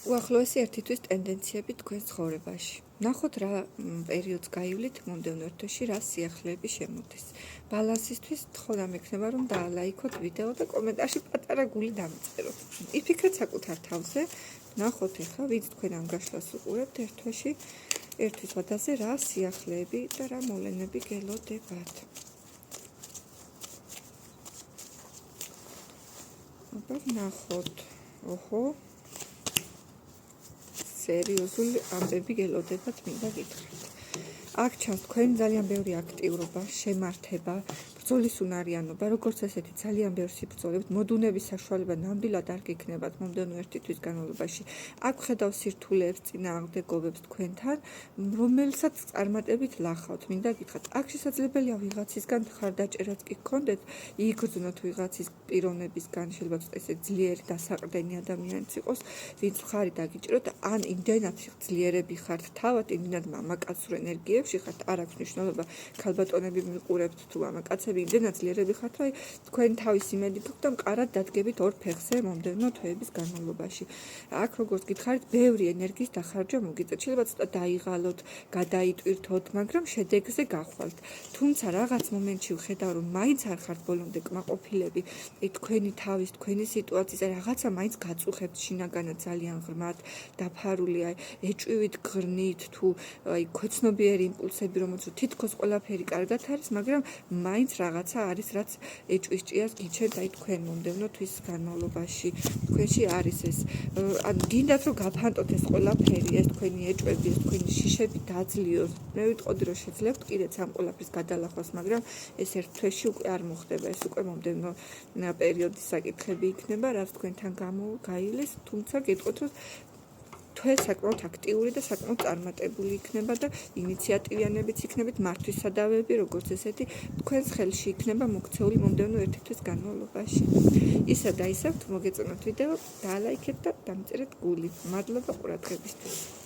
უახლოესი ერთი თვის ტენდენციები თქვენს ცხოვრებაში. ნახოთ რა პერიოდს გაივლით მომდევნო ერთ თვეში, რა სიახლეები შემოდის. ბალანსისთვის თხოვნამ ექნება რომ დაალაიქოთ ვიდეო და კომენტარში პატარა გული დამწეროთ. იფიქრეთ საკუთარ თავზე, ნახოთ ახლა ვინც თქვენ ამ გაშლას უყურებთ ერთ თვეში, ერთვის ვადაზე რა სიახლეები და რა მოვლენები გელოდებათ. აბა ნახოთ. ოჰო სერიოზული ამბები გელოდებათ, მინდა გითხრათ. აქ ჩანს თქვენ ძალიან ბევრი აქტიურობა, შემართება, ბრძოლის უნარიანობა, როგორც ესეთი ძალიან ბევრი სიბრძოლებით, მოდუნების საშუალება ნამდვილად არ გექნებათ მომდევნო ერთი თვის განმავლობაში. აქ ხედავ სირთულეებს, წინააღმდეგობებს თქვენთან, რომელსაც წარმატებით ლახავთ, მინდა გითხრათ. აქ შესაძლებელია ვიღაცისგან მხარდაჭერაც კი გქონდეთ, იგრძნოთ ვიღაცის პიროვნებისგან, შეიძლება ესე ძლიერი დასაყრდენი ადამიანიც იყოს, ვინც მხარი დაგიჭიროთ, ან იმდენად ძლიერები ხართ თავად, იმდენად მამაკაცურ ენერგიებში ხართ, არ აქვს მნიშვნელობა ქალბატონები მიყურებთ თუ მამაკაცები, იმდენად ძლიერები ხართ, რომ თქვენ თავის იმედი გაქვთ და მყარად დადგებით ორ ფეხზე მომდევნო თვეების განმავლობაში. აქ როგორც გითხარით, ბევრი ენერგიის დახარჯვა მოგიწევთ, შეიძლება ცოტა დაიღალოთ, გადაიტვირთოთ, მაგრამ შედეგზე გახვალთ. თუმცა რაღაც მომენტში ვხედავ, რომ მაინც არ ხართ ბოლომდე კმაყოფილები, თქვენი თავის, თქვენი სიტუაციის, რაღაცა მაინც გაწუხებთ შინაგანად ძალიან ღრმად, დაფარული, ეჭვივით ღრნით თუ ქვეცნობიერი იმპულსები, რომელიც თითქოს ყველაფერი კარგად არის, მაგრამ მაინც რაღაცა არის, რაც ეჭვის ჭიას გიჩენთ თქვენ მომდევნო თვის განმავლობაში. თქვენში არის ეს, ან გინდათ რომ გაფანტოთ ეს ყველაფერი, ეს თქვენი ეჭვები, ეს თქვენი შიშები დაძლიოს. მე ვიტყოდი რომ შეძლებთ კიდეც ამ ყველაფრის გადალახვას, მაგრამ ეს ერთ თვეში უკვე არ მოხდება, ეს უკვე მომდევნო პერიოდის საკითხები იქნება, რაც თქვენთან გაივლის, თუმცა გეტყვით რომ თვე საკმაოდ აქტიური და საკმაოდ წარმატებული იქნება და ინიციატივიანებიც იქნებით, მართვის სადავეები, როგორც ესეთი, თქვენს ხელში იქნება მოქცეული მომდევნო ერთი თვის განმავლობაში. ისა და ისევ თუ მოგეწონათ ვიდეო, დაალაიქეთ და დამწერეთ გული. მადლობა ყურადღებისთვის.